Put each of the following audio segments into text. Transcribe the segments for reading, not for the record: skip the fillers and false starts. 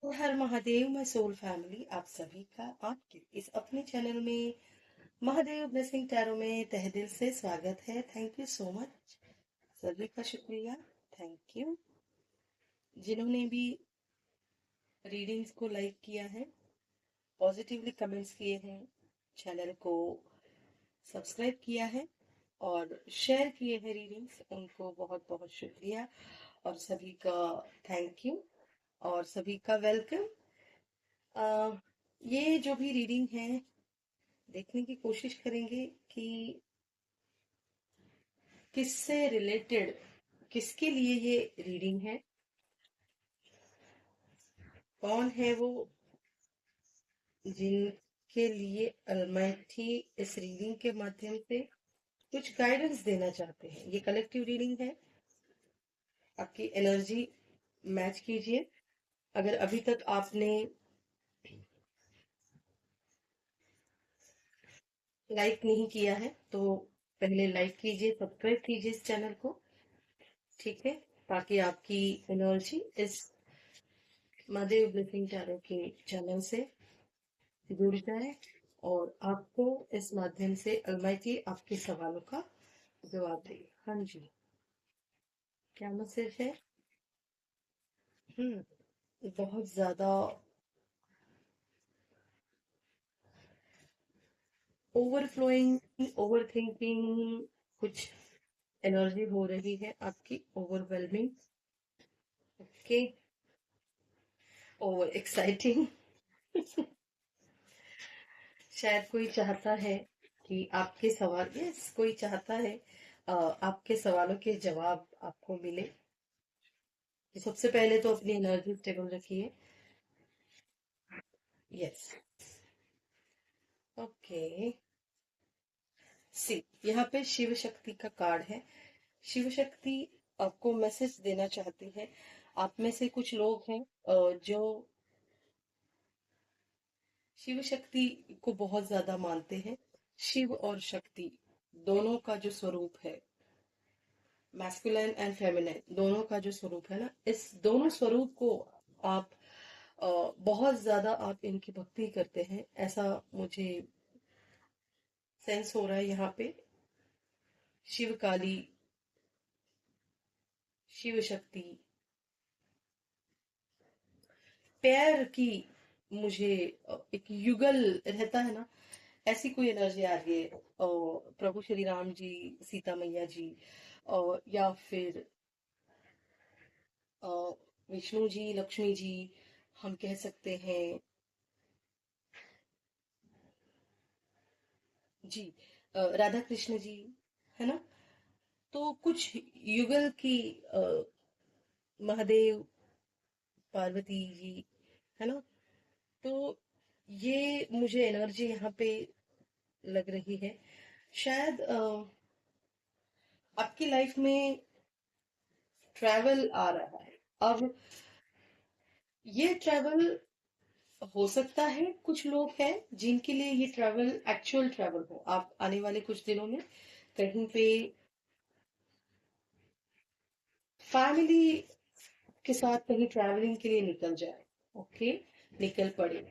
तो हर महादेव मैं soul family आप सभी का आपके इस अपने चैनल में महादेव ब्लेसिंग टैरो में तहे दिल से स्वागत है। Thank you so much. सभी का शुक्रिया। थैंक यू जिन्होंने भी रीडिंग्स को लाइक किया है, पॉजिटिवली कमेंट्स किए हैं, चैनल को सब्सक्राइब किया है और शेयर किए हैं रीडिंग्स, उनको बहुत बहुत शुक्रिया और सभी का थैंक यू और सभी का वेलकम। ये जो भी रीडिंग है देखने की कोशिश करेंगे कि किससे रिलेटेड, किसके लिए ये रीडिंग है, कौन है वो जिनके लिए अलमाइटी इस रीडिंग के माध्यम से कुछ गाइडेंस देना चाहते हैं। ये कलेक्टिव रीडिंग है। आपकी एनर्जी मैच कीजिए। अगर अभी तक आपने लाइक नहीं किया है तो पहले लाइक कीजिए, सब्सक्राइब कीजिए इस चैनल को, ठीक है, ताकि आपकी एनर्जी इस महादेव ब्लेसिंग टैरो के चैनल से जुड़ जाए और आपको इस माध्यम से अलमाइटी आपके सवालों का जवाब दे। हाँ जी, क्या मैसेज है? बहुत ज्यादा ओवरफ्लोइंग, ओवर थिंकिंग, कुछ एनर्जी हो रही है आपकी ओवरवेलमिंग। Okay, over exciting. शायद कोई चाहता है कि आपके सवाल, यस, कोई चाहता है आपके सवालों के जवाब आपको मिले। तो सबसे पहले तो अपनी एनर्जी स्टेबल रखिए। Okay, see. सी, यहाँ पे शिव शक्ति का कार्ड है। शिव शक्ति आपको मैसेज देना चाहती है। आप में से कुछ लोग हैं जो शिव शक्ति को बहुत ज्यादा मानते हैं। शिव और शक्ति दोनों का जो स्वरूप है, मैस्कुलिन एंड फेमिनिन दोनों का जो स्वरूप है ना, इस दोनों स्वरूप को आप बहुत ज्यादा आप इनकी भक्ति करते हैं, ऐसा मुझे सेंस हो रहा है यहाँ पे। शिव काली, शिव शक्ति, पैर की, मुझे एक युगल रहता है ना, ऐसी कोई एनर्जी आ रही है। प्रभु श्री राम जी, सीता मैया जी, या फिर अ, विष्णु जी, लक्ष्मी जी, हम कह सकते हैं जी, राधा कृष्ण जी, है ना। तो कुछ युगल की अ, महादेव, पार्वती जी, है ना। तो ये मुझे एनर्जी यहाँ पे लग रही है। शायद आपकी लाइफ में ट्रैवल आ रहा है। अब ये ट्रैवल हो सकता है, कुछ लोग हैं जिनके लिए ये ट्रैवल एक्चुअल ट्रैवल हो। आप आने वाले कुछ दिनों में कहीं पे फैमिली के साथ कहीं ट्रैवलिंग के लिए निकल जाए। ओके, निकल पड़े,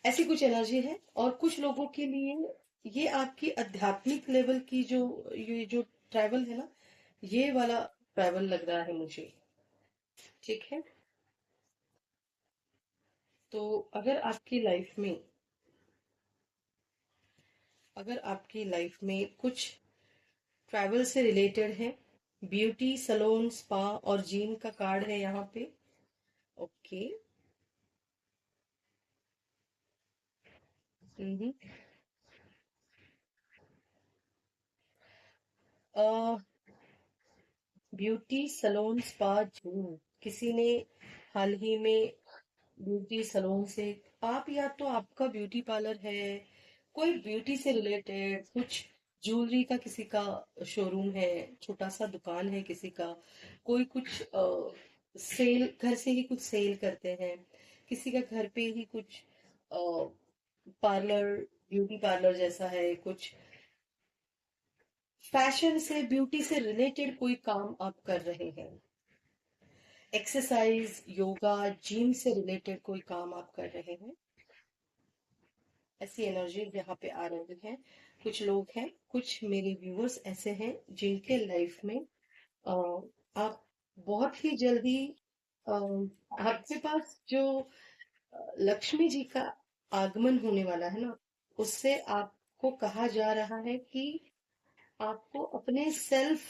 ऐसी कुछ एनर्जी है। और कुछ लोगों के लिए ये आपकी आध्यात्मिक लेवल की जो, ये जो ट्रैवल है ना, ये वाला ट्रैवल लग रहा है मुझे, ठीक है। तो अगर आपकी लाइफ में, अगर आपकी लाइफ में कुछ ट्रैवल से रिलेटेड है, ब्यूटी सलोन, स्पा और जिम का कार्ड है यहाँ पे। ओके। हम्म। ब्यूटी सलोन, स्पा, जिम, किसी ने हाल ही में ब्यूटी सलोन से, आप या तो आपका ब्यूटी पार्लर है, कोई ब्यूटी से रिलेटेड कुछ ज्वेलरी का किसी का शोरूम है, छोटा सा दुकान है किसी का, कोई कुछ सेल, घर से ही कुछ सेल करते हैं, किसी का घर पे ही कुछ पार्लर, ब्यूटी पार्लर जैसा है कुछ, फैशन से, ब्यूटी से रिलेटेड कोई काम आप कर रहे हैं, एक्सरसाइज, योगा, जिम से रिलेटेड कोई काम आप कर रहे हैं, ऐसी एनर्जी यहाँ पे आ रही है। कुछ लोग हैं, कुछ मेरे व्यूअर्स ऐसे हैं जिनके लाइफ में अ, आप बहुत ही जल्दी आपके पास जो लक्ष्मी जी का आगमन होने वाला है ना, उससे आपको कहा जा रहा है कि आपको अपने सेल्फ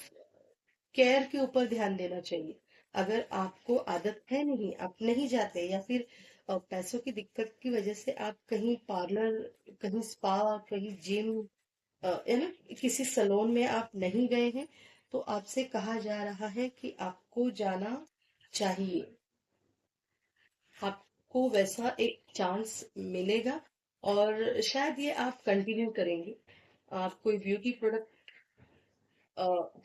केयर के ऊपर ध्यान देना चाहिए। अगर आपको आदत है नहीं, आप नहीं जाते, या फिर पैसों की दिक्कत की वजह से आप कहीं पार्लर, कहीं स्पा, कहीं जिम, या ना किसी सैलून में आप नहीं गए हैं, तो आपसे कहा जा रहा है कि आपको जाना चाहिए। आपको वैसा एक चांस मिलेगा और शायद ये आप कंटिन्यू करेंगे। आप कोई ब्यूटी प्रोडक्ट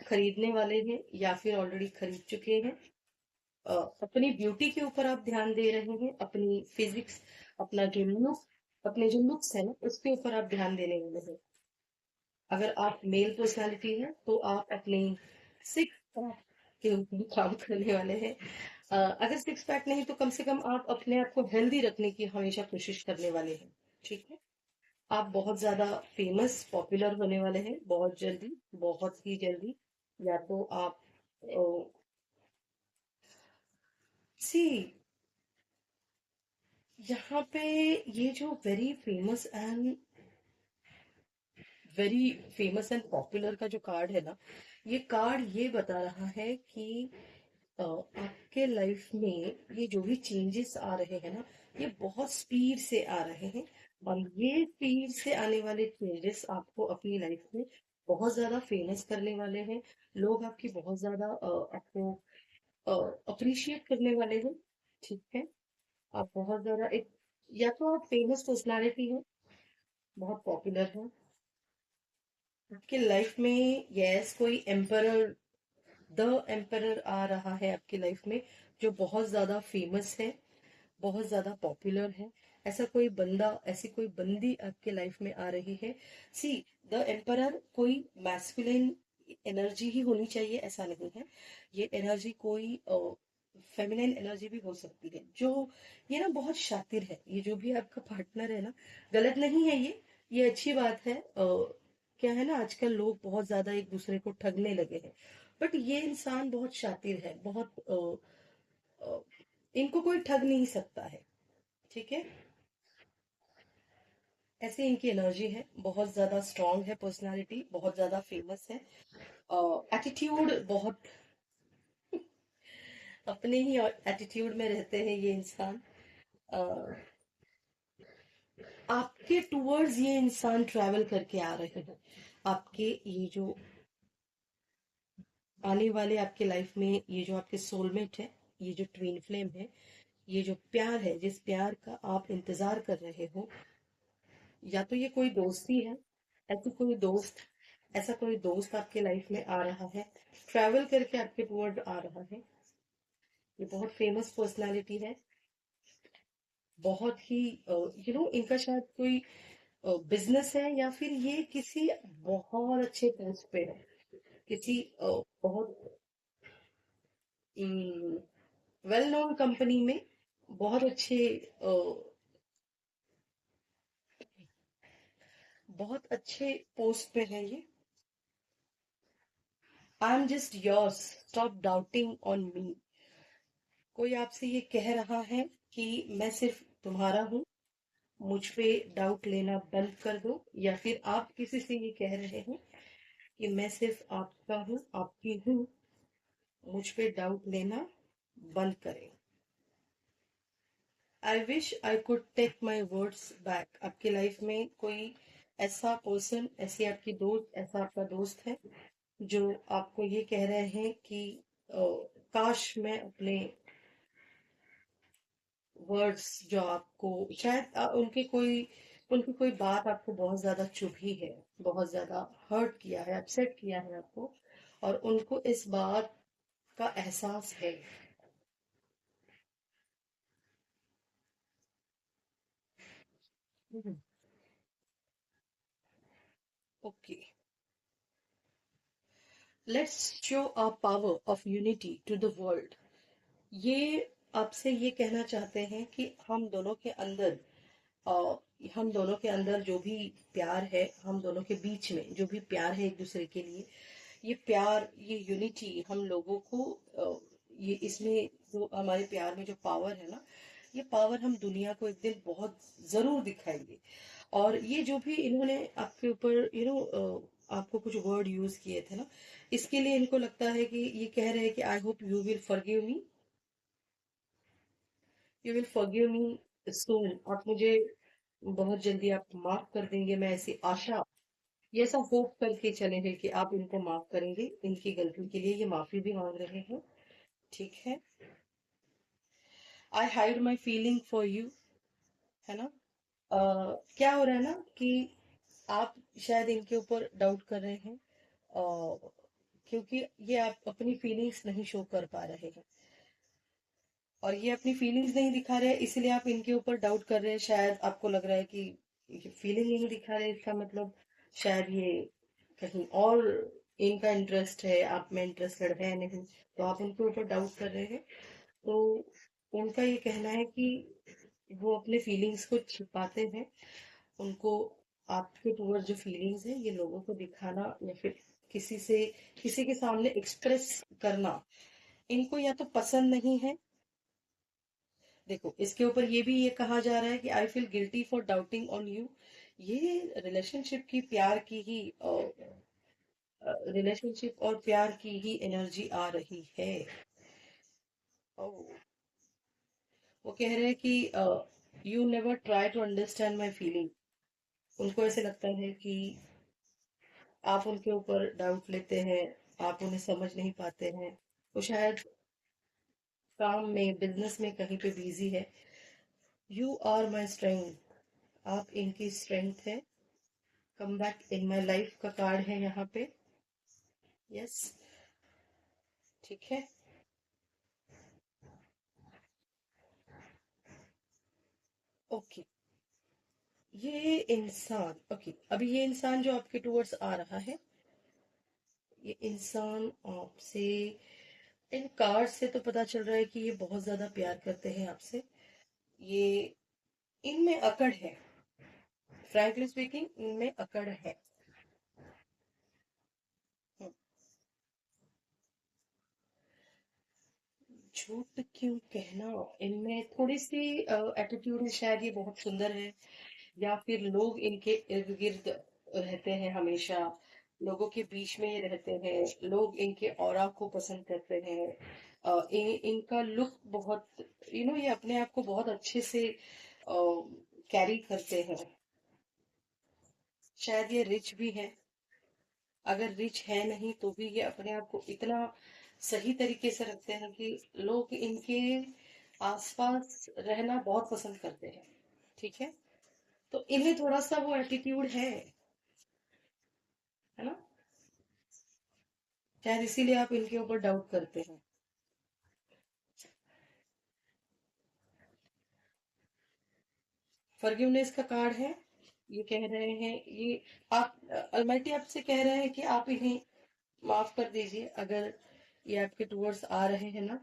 खरीदने वाले हैं या फिर ऑलरेडी खरीद चुके हैं, अपनी ब्यूटी के ऊपर आप ध्यान दे रहे हैं, अपनी फिजिक्स, अपना जो लुक, अपने जो लुक्स है ना, उसके ऊपर आप ध्यान देने वाले हैं। अगर आप मेल पर्सनालिटी हैं तो आप अपनी सिक्स पैक के ऊपर काम करने वाले हैं। अगर सिक्स पैक नहीं तो कम से कम आप अपने आप को हेल्दी रखने की हमेशा कोशिश करने वाले हैं। ठीक है। आप बहुत ज्यादा फेमस, पॉपुलर होने वाले हैं बहुत जल्दी, बहुत ही जल्दी। या तो आप सी, यहाँ पे ये जो वेरी फेमस एंड पॉपुलर का जो कार्ड है ना, ये कार्ड ये बता रहा है कि आपके लाइफ में ये जो भी चेंजेस आ रहे हैं ना, ये बहुत स्पीड से आ रहे हैं। और ये स्पीड से आने वाले चेंजेस आपको अपनी लाइफ में बहुत ज्यादा फेमस करने वाले हैं। लोग आपकी बहुत ज्यादा आपको अप्रिशिएट करने वाले हैं। ठीक है। आप बहुत ज्यादा एक, या तो आप फेमस पर्सनालिटी हैं, बहुत पॉपुलर हैं आपके लाइफ में, यस, कोई एम्परर, द एम्परर आ रहा है आपकी लाइफ में, जो बहुत ज्यादा फेमस है, बहुत ज्यादा पॉपुलर है। ऐसा कोई बंदा, ऐसी कोई बंदी आपके लाइफ में आ रही है। सी, द एम्परर कोई मैस्कुलिन एनर्जी ही होनी चाहिए ऐसा नहीं है। ये एनर्जी कोई फेमिनिन एनर्जी भी हो सकती है। जो ये ना बहुत शातिर है, ये जो भी आपका पार्टनर है ना, गलत नहीं है ये अच्छी बात है। क्या है ना, आजकल लोग बहुत ज्यादा एक दूसरे को ठगने लगे हैं, बट ये इंसान बहुत शातिर है, बहुत अ, इनको कोई ठग नहीं सकता है। ठीक है। ऐसे इनकी एनर्जी है, बहुत ज्यादा स्ट्रांग है, पर्सनालिटी बहुत ज्यादा फेमस है, एटीट्यूड बहुत, अपने ही एटीट्यूड में रहते हैं ये इंसान। अ, आपके टूवर्ड्स ये इंसान ट्रैवल करके आ रहे हैं। आपके ये जो आने वाले आपके लाइफ में ये जो आपके सोलमेट है, ये जो ट्विन फ्लेम है, ये जो प्यार है, जिस प्यार का आप इंतजार कर रहे हो, या तो ये कोई दोस्ती है, ऐसी कोई दोस्त, ऐसा कोई दोस्त आपके लाइफ में आ रहा है, ट्रैवल करके आपके टूवर्ड आ रहा है। ये बहुत फेमस पर्सनालिटी है, बहुत ही इनका शायद कोई बिजनेस है, या फिर ये किसी बहुत अच्छे पोस्ट पे है, किसी बहुत वेल नोन कंपनी में, बहुत अच्छे अ, बहुत अच्छे पोस्ट पे है ये। I am just yours, stop doubting on me. कोई आपसे ये कह रहा है कि मैं सिर्फ तुम्हारा हूँ, मुझ पे डाउट लेना बंद कर दो, या फिर आप किसी से ये कह रहे हैं कि मैं सिर्फ आपका हूँ, आपकी हूँ, मुझ पे डाउट लेना बंद करें। I wish I could take my words back. आपकी लाइफ में कोई ऐसा पर्सन, ऐसी आपकी दोस्त, ऐसा आपका दोस्त है जो आपको ये कह रहे हैं कि काश मैं अपने वर्ड्स, जो आपको शायद उनकी कोई बात आपको बहुत ज्यादा चुभी है, बहुत ज्यादा हर्ट किया है, अपसेट किया है आपको, और उनको इस बात का एहसास है। Okay, let's show our power of unity to the world. ये आपसे ये कहना चाहते हैं कि अ, हम दोनों के अंदर जो भी प्यार है, हम दोनों के बीच में जो भी प्यार है एक दूसरे के लिए, ये प्यार, ये यूनिटी हम लोगों को, ये इसमें जो हमारे प्यार में जो पावर है ना, ये पावर हम दुनिया को एक दिन बहुत जरूर दिखाएंगे। और ये जो भी इन्होंने आपके ऊपर आपको कुछ वर्ड यूज किए थे ना, इसके लिए इनको लगता है कि ये कह रहे हैं कि I hope you will forgive me soon. आप मुझे बहुत जल्दी आप माफ कर देंगे, मैं ऐसी आशा, ये ऐसा होप करके चले हैं कि आप इनको माफ करेंगे, इनकी गलती के लिए ये माफी भी मांग रहे हैं। ठीक है। आई hide my feeling for you, है ना। क्या हो रहा है ना कि आप शायद इनके ऊपर डाउट कर रहे हैं, क्योंकि ये आप अपनी फीलिंग्स नहीं शो कर पा रहे हैं, और ये अपनी फीलिंग्स नहीं दिखा रहे हैं, इसलिए आप इनके ऊपर डाउट कर रहे हैं। शायद आपको लग रहा है कि ये फीलिंग नहीं दिखा रहे, इसका मतलब शायद ये कहीं और इनका इंटरेस्ट है, आप में इंटरेस्टेड है नहीं, तो आप उनके ऊपर डाउट कर रहे हैं। तो उनका ये कहना है कि वो अपने फीलिंग्स को छिपाते हैं, उनको आपके टूवर्ड जो फीलिंग्स है ये लोगों को दिखाना या फिर किसी से किसी के सामने एक्सप्रेस करना इनको या तो पसंद नहीं है। देखो, इसके ऊपर ये भी ये कहा जा रहा है कि I feel guilty for doubting on you. ये रिलेशनशिप की प्यार की ही रिलेशनशिप और प्यार की ही एनर्जी आ रही है। और वो कह रहे हैं कि you never try to understand my feeling. उनको ऐसे लगता है कि आप उनके ऊपर डाउट लेते हैं, आप उन्हें समझ नहीं पाते हैं। वो शायद काम में, बिजनेस में कहीं पे बिजी है। यू आर माई स्ट्रेंथ, आप इनकी स्ट्रेंथ है। Come back in my life का कार्ड है यहाँ पे। यस। ठीक है। ओके। ये इंसान, ओके, अभी ये इंसान जो आपके टूवर्ड्स आ रहा है, ये इंसान आपसे, इन कार्ड से तो पता चल रहा है कि ये बहुत ज्यादा प्यार करते हैं आपसे। ये, इनमें अकड़ है, फ्रैंकली स्पीकिंग इनमें अकड़ है। हम्म, झूठ क्यों कहना, इनमें थोड़ी सी एटीट्यूड है, शायद ये बहुत सुंदर है, या फिर लोग इनके इर्द गिर्द रहते हैं हमेशा, लोगों के बीच में ये रहते हैं, लोग इनके ऑरा को पसंद करते हैं। इनका लुक बहुत, ये अपने आप को बहुत अच्छे से कैरी करते हैं। शायद ये रिच भी है, अगर रिच है नहीं तो भी ये अपने आप को इतना सही तरीके से रखते हैं कि लोग इनके आसपास रहना बहुत पसंद करते हैं। ठीक है। तो इन्हें थोड़ा सा वो एटीट्यूड है ना, शायद इसीलिए आप इनके ऊपर डाउट करते हैं। फॉरगिवनेस का कार्ड है। ये कह रहे हैं, ये आप, अलमाइटी आपसे कह रहे हैं कि आप इन्हें माफ कर दीजिए, अगर ये आपके टूवर्ड्स आ रहे हैं ना,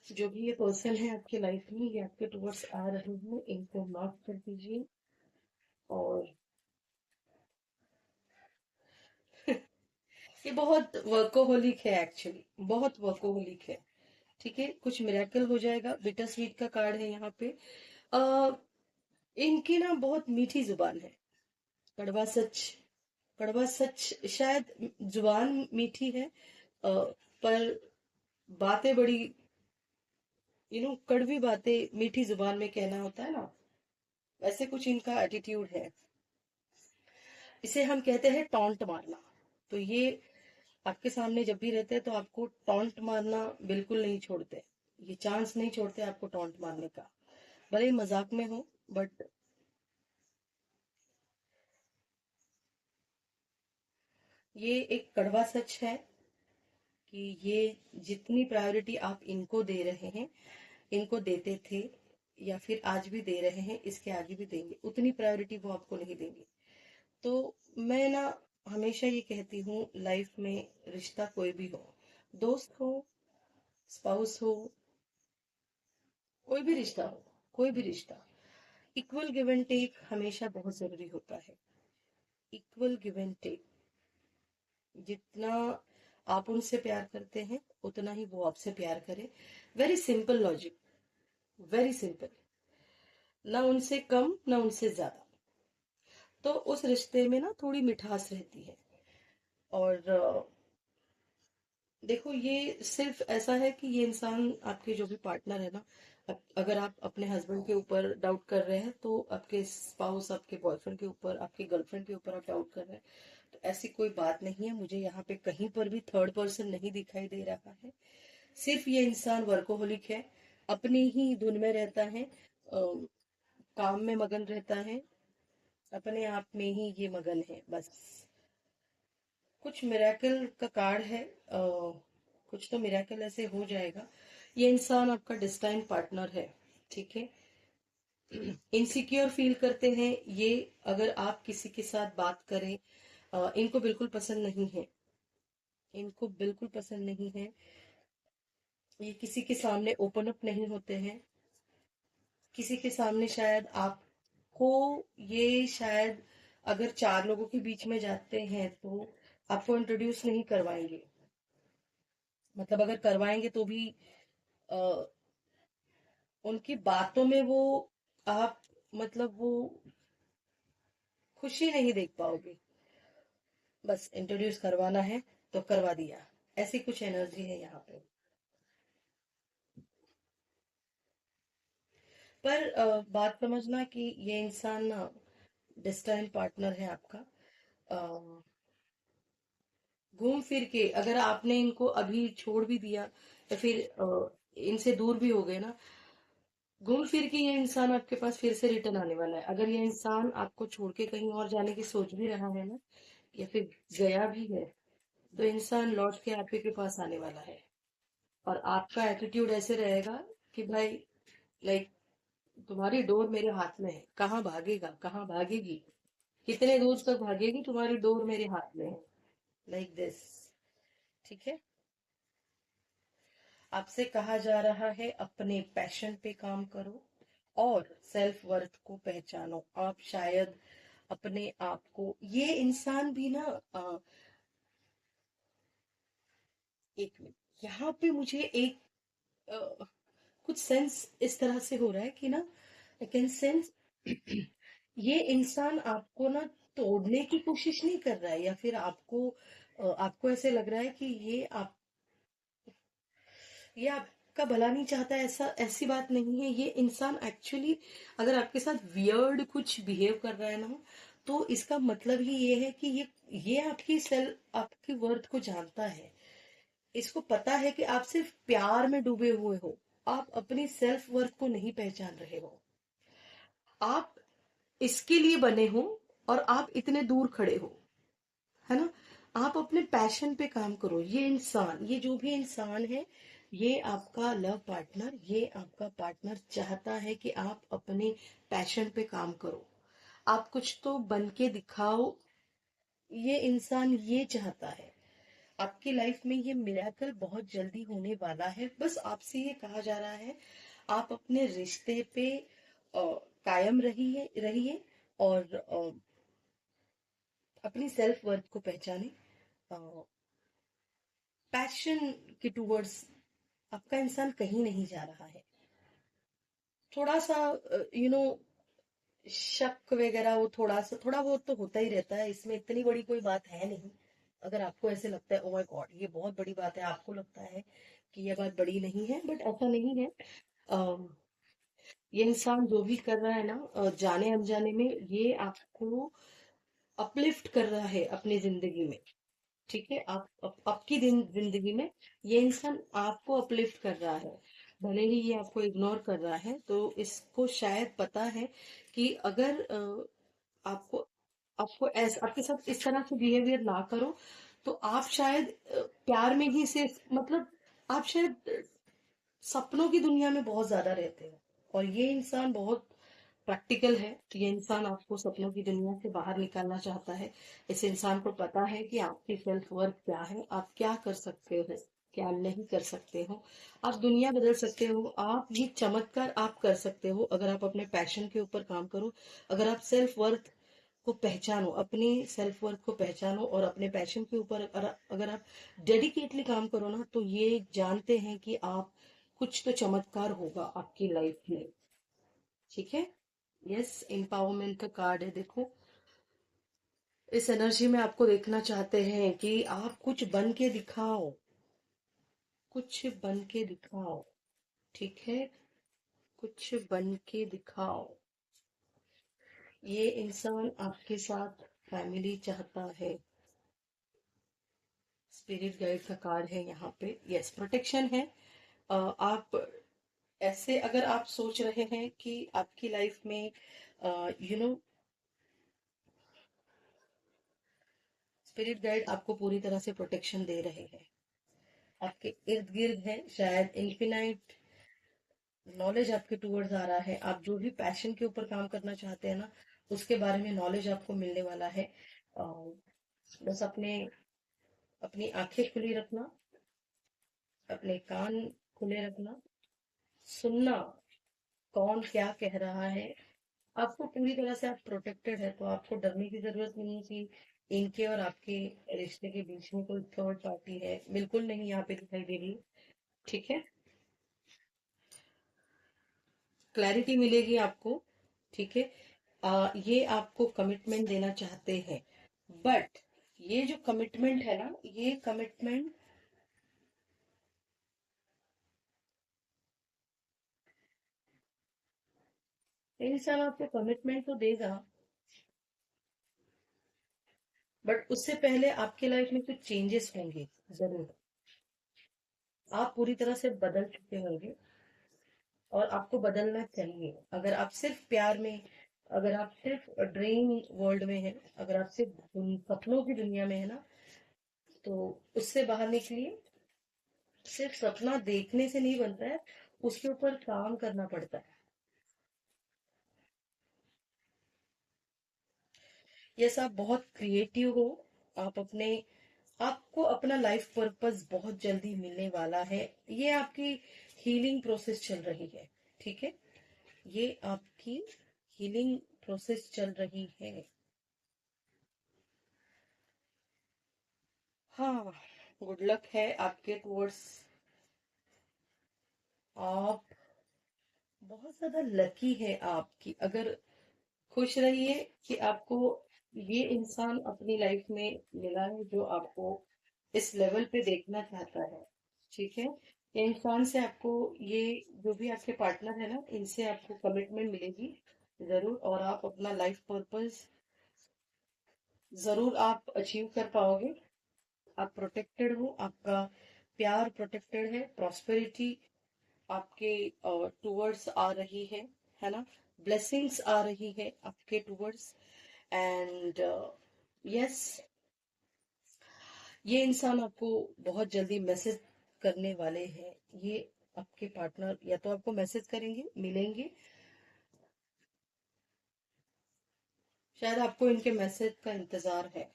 जो भी ये पर्सन है आपके लाइफ में, ये आपके टूवर्ड्स आ रहे हैं, इनको माफ कर दीजिए। और ये बहुत वर्कोहोलिक है, एक्चुअली बहुत वर्कोहोलिक है। ठीक है, कुछ मिरेकल हो जाएगा। बिटर स्वीट का कार्ड है यहाँ पे। आ, इनकी ना बहुत मीठी जुबान है। कड़वा सच, कड़वा सच, शायद जुबान मीठी है, पर बातें बड़ी, कड़वी बातें मीठी जुबान में कहना होता है ना, वैसे कुछ इनका एटीट्यूड है। इसे हम कहते हैं टॉन्ट मारना। तो ये आपके सामने जब भी रहते हैं तो आपको टॉन्ट मारना बिल्कुल नहीं छोड़ते, ये चांस नहीं छोड़ते आपको टॉन्ट मारने का, भले ही मजाक में हो, बट ये एक कड़वा सच है कि ये जितनी प्रायोरिटी आप इनको दे रहे हैं, इनको देते थे, या फिर आज भी दे रहे हैं, इसके आगे भी देंगे, उतनी प्रायोरिटी वो आपको नहीं देंगे। तो मैं ना हमेशा ये कहती हूँ, लाइफ में रिश्ता कोई भी हो, दोस्त हो, स्पाउस हो, कोई भी रिश्ता हो, कोई भी रिश्ता, इक्वल गिव एंड टेक हमेशा बहुत जरूरी होता है। इक्वल गिव एंड टेक, जितना आप उनसे प्यार करते हैं उतना ही वो आपसे प्यार करे। Very simple logic, very simple. ना उनसे कम ना उनसे ज्यादा, तो उस रिश्ते में ना थोड़ी मिठास रहती है। और देखो, ये सिर्फ ऐसा है कि ये इंसान आपके जो भी पार्टनर है ना, अगर आप अपने हस्बैंड के ऊपर डाउट कर रहे हैं तो आपके स्पाउस, आपके बॉयफ्रेंड के ऊपर, आपके गर्लफ्रेंड के ऊपर आप डाउट कर रहे हैं, तो ऐसी कोई बात नहीं है। मुझे यहाँ पे कहीं पर भी थर्ड पर्सन नहीं दिखाई दे रहा है। सिर्फ ये इंसान वर्कोहोलिक है, अपनी ही धुन में रहता है, काम में मगन रहता है, अपने आप में ही ये मगन है बस। कुछ मिरेकल का कार्ड है, कुछ तो मिरेकल ऐसे हो जाएगा। ये इंसान आपका डिस्टाइन पार्टनर है, ठीक है। इनसिक्योर फील करते हैं ये, अगर आप किसी के साथ बात करें। इनको बिल्कुल पसंद नहीं है, इनको बिल्कुल पसंद नहीं है। ये किसी के सामने ओपन अप नहीं होते हैं, किसी के सामने शायद आपको, ये शायद अगर चार लोगों के बीच में जाते हैं तो आपको इंट्रोड्यूस नहीं करवाएंगे। मतलब अगर करवाएंगे तो भी अ, उनकी बातों में वो, आप, मतलब वो खुशी नहीं देख पाओगे। बस इंट्रोड्यूस करवाना है तो करवा दिया, ऐसी कुछ एनर्जी है यहाँ पे। पर बात समझना कि ये इंसान डिस्टेंस पार्टनर है आपका। अ, घूम फिर के अगर आपने इनको अभी छोड़ भी दिया या फिर इनसे दूर भी हो गए ना, घूम फिर के ये इंसान आपके पास फिर से रिटर्न आने वाला है। अगर ये इंसान आपको छोड़ के कहीं और जाने की सोच भी रहा है ना, या फिर गया भी है, तो इंसान लौट के आप ही के पास आने वाला है। और आपका एटीट्यूड ऐसे रहेगा कि भाई, लाइक, तुम्हारी डोर मेरे हाथ में है, कहाँ भागेगा, कहाँ भागेगी, कितने दूर तक भागेगी, तुम्हारी डोर मेरे हाथ में है, लाइक दिस। ठीक है। आपसे कहा जा रहा है अपने पैशन पे काम करो और सेल्फ वर्थ को पहचानो। आप शायद अपने आप को, ये इंसान भी ना, एक मिनट, यहाँ पे मुझे एक कुछ सेंस इस तरह से हो रहा है कि ना, आई कैन सेंस ये इंसान आपको ना तोड़ने की कोशिश नहीं कर रहा है, या फिर आपको आपको ऐसे लग रहा है कि ये आपका भला नहीं चाहता, ऐसा, ऐसी बात नहीं है। ये इंसान एक्चुअली अगर आपके साथ वियर्ड कुछ बिहेव कर रहा है ना, तो इसका मतलब ही ये है कि ये आपकी सेल्फ, आपकी वर्थ को जानता है। इसको पता है कि आप सिर्फ प्यार में डूबे हुए हो, आप अपनी सेल्फ वर्थ को नहीं पहचान रहे हो। आप इसके लिए बने हो और आप इतने दूर खड़े हो, है ना। आप अपने पैशन पे काम करो। ये इंसान, ये जो भी इंसान है, ये आपका लव पार्टनर, ये आपका पार्टनर चाहता है कि आप अपने पैशन पे काम करो, आप कुछ तो बन के दिखाओ। ये इंसान ये चाहता है। आपकी लाइफ में ये मिराकल बहुत जल्दी होने वाला है। बस आपसे ये कहा जा रहा है, आप अपने रिश्ते पे कायम रहिए रहिए, और अपनी सेल्फ वर्थ को पहचाने। पैशन के टूवर्ड्स आपका इंसान कहीं नहीं जा रहा है। थोड़ा सा शक वगैरह, वो थोड़ा सा, थोड़ा बहुत तो होता ही रहता है, इसमें इतनी बड़ी कोई बात है नहीं। अगर आपको ऐसे लगता है ओ माय गॉड ये बहुत बड़ी बात है, आपको लगता है कि ये बात बड़ी नहीं है, बट ऐसा नहीं है। अम, ये इंसान जो भी कर रहा है ना, जाने अनजाने में ये आपको अपलिफ्ट कर रहा है अपनी जिंदगी में। ठीक है, आपकी जिंदगी में ये इंसान आपको अपलिफ्ट कर रहा है। भले ही ये आपको इग्नोर कर रहा है, तो इसको शायद पता है कि अगर आपको आपको ऐसा, आपके साथ इस तरह से बिहेवियर ना करो, तो आप शायद प्यार में ही सिर्फ, मतलब आप शायद सपनों की दुनिया में बहुत ज्यादा रहते हैं। और ये इंसान बहुत प्रैक्टिकल है, तो ये इंसान आपको सपनों की दुनिया से बाहर निकालना चाहता है। इस इंसान को पता है कि आपकी सेल्फ वर्थ क्या है, आप क्या कर सकते हो, क्या नहीं कर सकते हो। आप दुनिया बदल सकते हो, आप ये चमत्कार आप कर सकते हो अगर आप अपने पैशन के ऊपर काम करो। अगर आप सेल्फ वर्थ को पहचानो, अपने सेल्फ वर्थ को पहचानो और अपने पैशन के ऊपर अगर आप डेडिकेटली काम करो ना, तो ये जानते हैं कि आप कुछ तो चमत्कार होगा आपकी लाइफ में। ठीक है। यस, एम्पावरमेंट का कार्ड है, देखो। इस एनर्जी में आपको देखना चाहते हैं कि आप कुछ बन के दिखाओ, कुछ बन के दिखाओ। ठीक है, कुछ बन के दिखाओ। ये इंसान आपके साथ फैमिली चाहता है। स्पिरिट गाइड का कार्ड है यहाँ पे। यस, प्रोटेक्शन है। आप ऐसे अगर आप सोच रहे हैं कि आपकी लाइफ में यू नो स्पिरिट गाइड आपको पूरी तरह से प्रोटेक्शन दे रहे हैं, आपके इर्द गिर्द है, शायद इन्फिनाइट नॉलेज आपके टूवर्ड्स आ रहा है। आप जो भी पैशन के ऊपर काम करना चाहते हैं ना, उसके बारे में नॉलेज आपको मिलने वाला है। अ, बस अपनी आंखें खुली रखना, अपने कान खुले रखना, सुनना कौन क्या कह रहा है। आपको पूरी तरह से आप प्रोटेक्टेड है, तो आपको डरने की जरूरत नहीं कि इनके और आपके रिश्ते के बीच में कोई थर्ड पार्टी है। बिल्कुल नहीं, यहाँ पे दिखाई दे रही। ठीक है, क्लैरिटी मिलेगी आपको। ठीक है। ये आपको कमिटमेंट देना चाहते हैं, बट ये जो कमिटमेंट है ना, ये कमिटमेंट इंसान आपको कमिटमेंट तो देगा, बट उससे पहले आपके लाइफ में कुछ चेंजेस होंगे जरूर। आप पूरी तरह से बदल चुके होंगे और आपको बदलना चाहिए। अगर आप सिर्फ प्यार में, अगर आप सिर्फ ड्रीम वर्ल्ड में हैं, अगर आप सिर्फ सपनों की दुनिया में है ना, तो उससे बाहर निकलिए। सिर्फ सपना देखने से नहीं बनता है, उसके ऊपर काम करना पड़ता है। यस, आप बहुत क्रिएटिव हो। आप अपने आपको अपना लाइफ पर्पस बहुत जल्दी मिलने वाला है। ये आपकी हीलिंग प्रोसेस चल रही है। ठीक है, ये आपकी हीलिंग प्रोसेस चल रही है। हाँ, गुड लक है आपके टूवर्ड्स। आप बहुत ज्यादा लकी है आपकी। अगर खुश रहिए कि आपको ये इंसान अपनी लाइफ में मिला है जो आपको इस लेवल पे देखना चाहता है। ठीक है, ये इंसान से आपको, ये जो भी आपके पार्टनर है ना, इनसे आपको कमिटमेंट मिलेगी जरूर, और आप अपना लाइफ पर्पस जरूर आप अचीव कर पाओगे। आप प्रोटेक्टेड हो, आपका प्यार प्रोटेक्टेड है, प्रॉस्पेरिटी आपके टूवर्ड्स आ रही है ना, ब्लेसिंग्स आ रही है आपके टूवर्ड्स। एंड यस, ये इंसान आपको बहुत जल्दी मैसेज करने वाले हैं। ये आपके पार्टनर या तो आपको मैसेज करेंगे, मिलेंगे, शायद आपको इनके मैसेज का इंतजार है।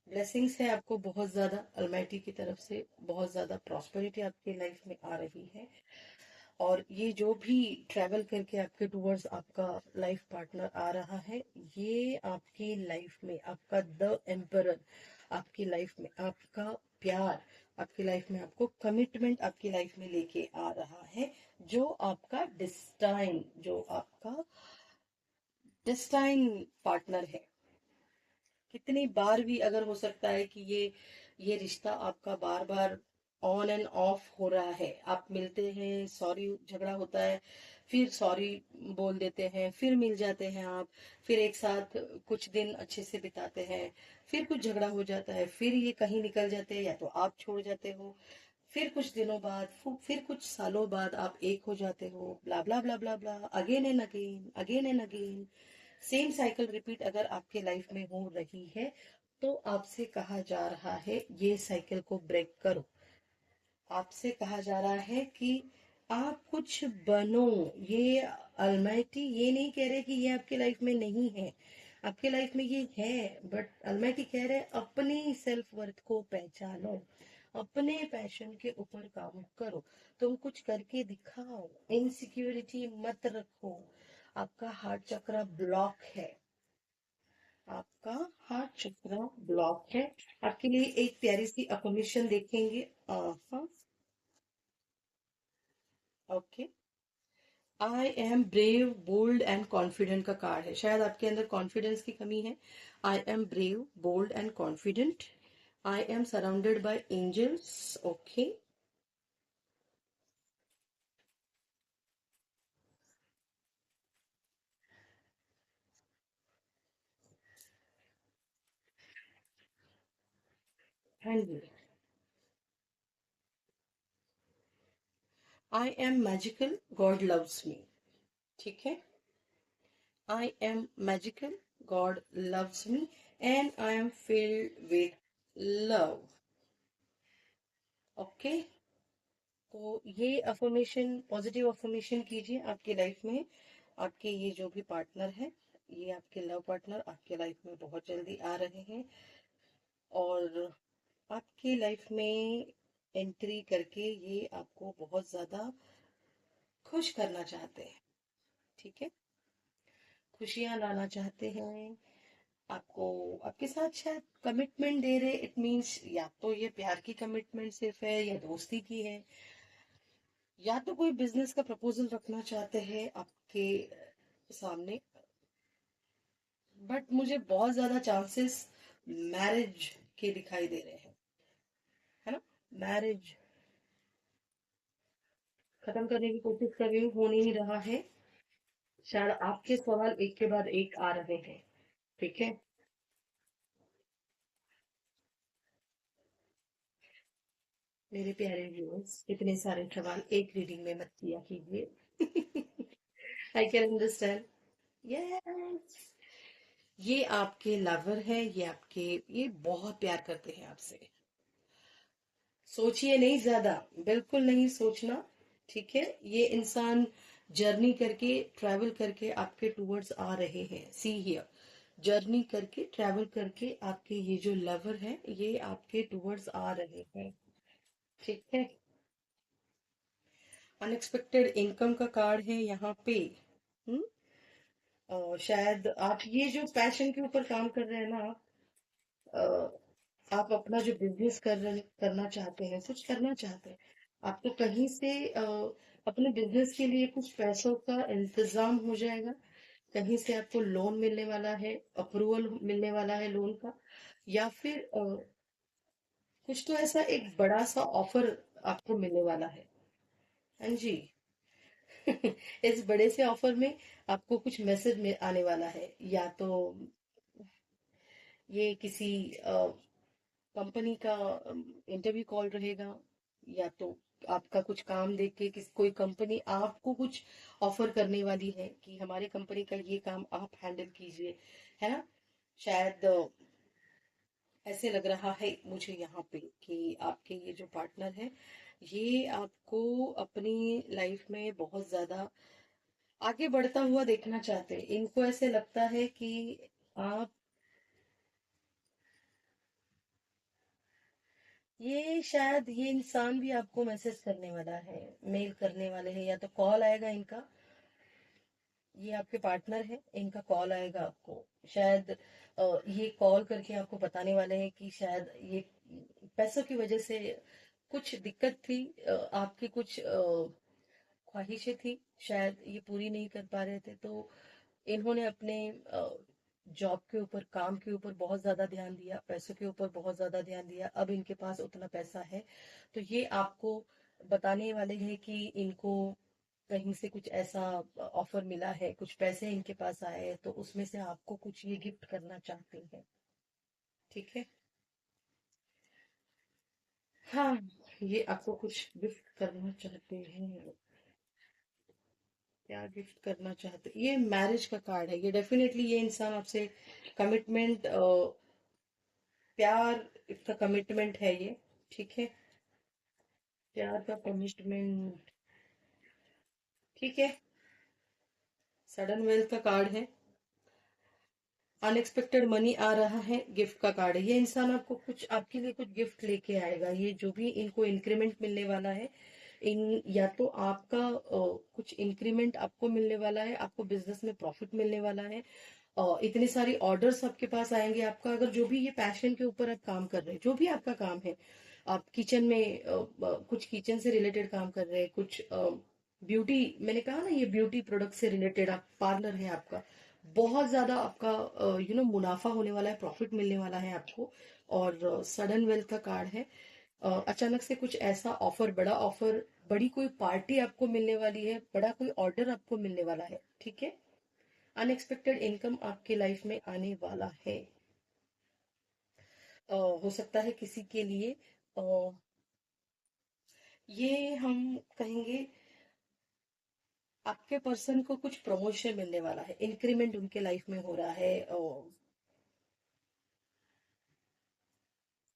ब्लेसिंग्स है आपको बहुत ज्यादा, अलमाइटी की तरफ से बहुत ज्यादा प्रॉस्पेरिटी आपकी लाइफ में आ रही है। और ये जो भी ट्रैवल करके आपके टूवर्ड्स आपका लाइफ पार्टनर आ रहा है, ये आपकी लाइफ में आपका द एम्परर, आपकी लाइफ में आपका प्यार, आपकी लाइफ में आपको कमिटमेंट आपकी लाइफ में लेके आ रहा है। जो आपका डिस्टाइन, जो आपका डिस्टाइन पार्टनर है। कितनी बार भी अगर हो सकता है कि ये रिश्ता आपका बार बार ऑन एंड ऑफ हो रहा है। आप मिलते हैं, सॉरी झगड़ा होता है, फिर सॉरी बोल देते हैं, फिर मिल जाते हैं आप, फिर एक साथ कुछ दिन अच्छे से बिताते हैं, फिर कुछ झगड़ा हो जाता है, फिर ये कहीं निकल जाते हैं या तो आप छोड़ जाते हो, फिर कुछ दिनों बाद, फिर कुछ सालों बाद आप एक हो जाते हो, blah blah blah blah blah, again and again, again and again. Same cycle repeat अगर आपके लाइफ में हो रही है, तो आपसे कहा जा रहा है ये साइकिल को ब्रेक करो। आपसे कहा जा रहा है कि आप कुछ बनो। ये अलमाइटी ये नहीं कह रहे कि ये आपके लाइफ में नहीं है, आपके लाइफ में ये है, बट अलमाइटी कह रहे अपनी सेल्फ वर्थ को पहचानो, अपने पैशन के ऊपर काम करो। तुम कुछ करके दिखाओ। इनसिक्योरिटी मत रखो। आपका हार्ट चक्र ब्लॉक है। आपका हार्ट चक्र ब्लॉक है। आपके लिए एक प्यारी सी अफर्मेशन देखेंगे। Okay. I am brave bold and confident का कार्ड है। शायद आपके अंदर कॉन्फिडेंस की कमी है। I am brave bold and confident. I am surrounded by angels. Okay. हाँ जी। I am magical, God loves me. ठीक है। I am magical, God loves me and I am filled with love. Okay. तो ये affirmation, positive affirmation कीजिए आपकी life में। आपके ये जो भी पार्टनर है, ये आपके लव पार्टनर आपके लाइफ में बहुत जल्दी आ रहे हैं और आपकी लाइफ में एंट्री करके ये आपको बहुत ज्यादा खुश करना चाहते हैं। ठीक है। खुशियां लाना चाहते हैं आपको। आपके साथ शायद कमिटमेंट दे रहे। इट मीन्स या तो ये प्यार की कमिटमेंट सिर्फ है या दोस्ती की है, या तो कोई बिजनेस का प्रपोजल रखना चाहते हैं आपके सामने। बट मुझे बहुत ज्यादा चांसेस मैरिज के दिखाई दे रहे हैं, है ना। मैरिज खत्म करने की कोशिश कर रही हूँ, हो नहीं रहा है। शायद आपके सवाल एक के बाद एक आ रहे हैं। ठीक है। मेरे प्यारे व्यूअर्स, इतने सारे सवाल एक रीडिंग में मत किया कीजिए। I can understand. यस। ये आपके लवर है, ये आपके, ये बहुत प्यार करते हैं आपसे। सोचिए नहीं ज्यादा, बिल्कुल नहीं सोचना। ठीक है। ये इंसान जर्नी करके, ट्रैवल करके आपके टूवर्ड्स आ रहे हैं। सी हियर, जर्नी करके, ट्रैवल करके आपके ये जो लवर है ये आपके टूवर्ड्स आ रहे हैं। ठीक है। अनएक्सपेक्टेड इनकम का कार्ड है यहाँ पे। हम्म। और शायद आप ये जो पैशन के ऊपर काम कर रहे हैं ना, अ, आप अपना जो बिजनेस करना चाहते हैं, कुछ करना चाहते हैं, आपको कहीं से अपने बिजनेस के लिए कुछ पैसों का इंतजाम हो जाएगा। कहीं से आपको लोन मिलने वाला है, अप्रूवल मिलने वाला है लोन का, या फिर कुछ तो ऐसा एक बड़ा सा ऑफर आपको मिलने वाला है। हाँ जी। इस बड़े से ऑफर में आपको कुछ मैसेज में आने वाला है, या तो ये किसी कंपनी का इंटरव्यू कॉल रहेगा, या तो आपका कुछ काम देख के किस कोई कंपनी आपको कुछ ऑफर करने वाली है कि हमारे कंपनी का ये काम आप हैंडल कीजिए, है ना। शायद ऐसे लग रहा है मुझे यहाँ पे कि आपके ये जो पार्टनर है ये आपको अपनी लाइफ में बहुत ज्यादा आगे बढ़ता हुआ देखना चाहते हैं। इनको ऐसे लगता है कि आप, ये शायद ये इंसान भी आपको मैसेज करने वाला है, मेल करने वाले हैं, या तो कॉल आएगा इनका। ये आपके पार्टनर है, इनका कॉल आएगा आपको। शायद ये कॉल करके आपको बताने वाले हैं कि शायद ये पैसों की वजह से कुछ दिक्कत थी, आपकी कुछ ख्वाहिशें थी, शायद ये पूरी नहीं कर पा रहे थे, तो इन्होंने अपने जॉब के ऊपर, काम के ऊपर बहुत ज्यादा ध्यान दिया, पैसों के ऊपर बहुत ज्यादा ध्यान दिया। अब इनके पास उतना पैसा है, तो ये आपको बताने वाले हैं कि इनको कहीं से कुछ ऐसा ऑफर मिला है, कुछ पैसे इनके पास आए हैं, तो उसमें से आपको कुछ ये गिफ्ट करना चाहते हैं। ठीक है। हाँ, ये आपको कुछ गिफ्ट करना चाहते हैं। क्या गिफ्ट करना चाहते हैं? ये मैरिज का कार्ड है। ये डेफिनेटली ये इंसान आपसे कमिटमेंट, प्यार का कमिटमेंट है ये। ठीक है। प्यार का कमिटमेंट। ठीक है। सडन वेल्थ का कार्ड है। अनएक्सपेक्टेड मनी आ रहा है, गिफ्ट का कार्ड है। ये इंसान आपको कुछ, आपके लिए कुछ गिफ्ट लेके आएगा। ये जो भी इनको इंक्रीमेंट मिलने वाला है, इन या तो आपका कुछ इंक्रीमेंट आपको मिलने वाला है, आपको बिजनेस में प्रॉफिट मिलने वाला है, इतने सारी ऑर्डर्स आपके पास आएंगे। आपका अगर जो भी ये पैशन के ऊपर आप काम कर रहे हैं, जो भी आपका काम है, आप किचन में कुछ किचन से रिलेटेड काम कर रहे हैं, कुछ ब्यूटी, मैंने कहा ना ये ब्यूटी प्रोडक्ट से रिलेटेड, आप पार्लर है आपका, बहुत ज्यादा आपका मुनाफा होने वाला है, प्रॉफिट मिलने वाला है आपको। और सडन वेल्थ का कार्ड है। अचानक से कुछ ऐसा ऑफर, बड़ा ऑफर, बड़ी कोई पार्टी आपको मिलने वाली है, बड़ा कोई ऑर्डर आपको मिलने वाला है, ठीक है। अनएक्सपेक्टेड इनकम आपके लाइफ में आने वाला है। हो सकता है किसी के लिए अ, ये हम कहेंगे आपके पर्सन को कुछ प्रमोशन मिलने वाला है, इंक्रीमेंट उनके लाइफ में हो रहा है,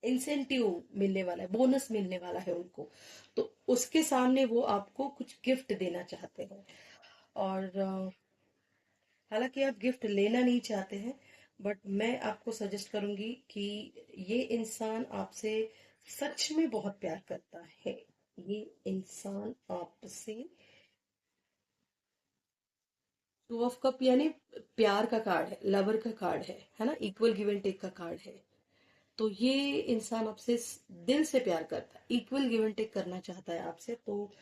इंसेंटिव मिलने वाला है, बोनस मिलने वाला है उनको। तो उसके सामने वो आपको कुछ गिफ्ट देना चाहते हैं। और हालांकि आप गिफ्ट लेना नहीं चाहते हैं, बट मैं आपको सजेस्ट करूंगी कि ये इंसान आपसे सच में बहुत प्यार करता है। ये इंसान आपसे, टू ऑफ कप यानी प्यार का कार्ड है, लवर का कार्ड है ना, इक्वल गिव एंड टेक का कार्ड है। तो ये इंसान आपसे दिल से प्यार करता है, इक्वल गिव एंड टेक करना चाहता है आपसे। तो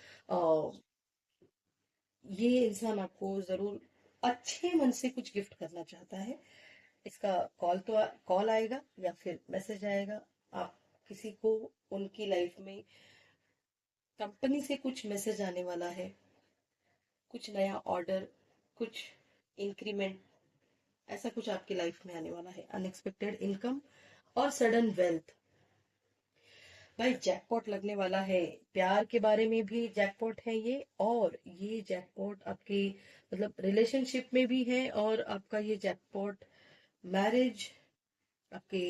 ये इंसान आपको जरूर अच्छे मन से कुछ गिफ्ट करना चाहता है। इसका कॉल आएगा या फिर मैसेज आएगा। आप किसी को, उनकी लाइफ में कंपनी से कुछ मैसेज आने वाला है, कुछ नया ऑर्डर, कुछ इंक्रीमेंट, ऐसा कुछ आपकी लाइफ में आने वाला है। अनएक्सपेक्टेड इनकम और सडन वेल्थ। भाई जैकपॉट लगने वाला है। प्यार के बारे में भी जैकपॉट है ये, और ये जैकपॉट आपके मतलब रिलेशनशिप में भी है, और आपका ये जैकपॉट मैरिज, आपके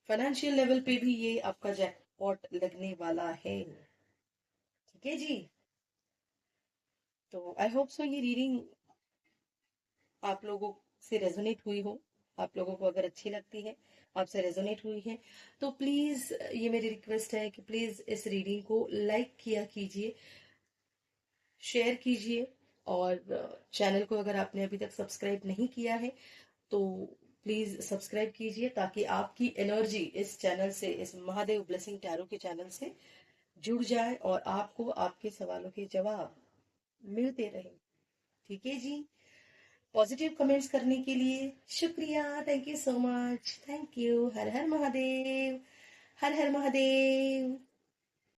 फाइनेंशियल लेवल पे भी ये आपका जैकपॉट लगने वाला है। ठीक है जी। तो आई होप सो ये रीडिंग आप लोगों से रेजोनेट हुई हो। आप लोगों को अगर अच्छी लगती है, आपसे रेजोनेट हुई है, तो प्लीज ये मेरी रिक्वेस्ट है कि प्लीज इस रीडिंग को लाइक किया कीजिए, शेयर कीजिए। और चैनल को अगर आपने अभी तक सब्सक्राइब नहीं किया है, तो प्लीज सब्सक्राइब कीजिए, ताकि आपकी एनर्जी इस चैनल से, इस महादेव ब्लेसिंग टैरो के चैनल से जुड़ जाए, और आपको आपके सवालों के जवाब मिलते रहे। ठीक है जी। पॉजिटिव कमेंट्स करने के लिए शुक्रिया, thank you so much, thank you. Her her Mahadev, her her Mahadev.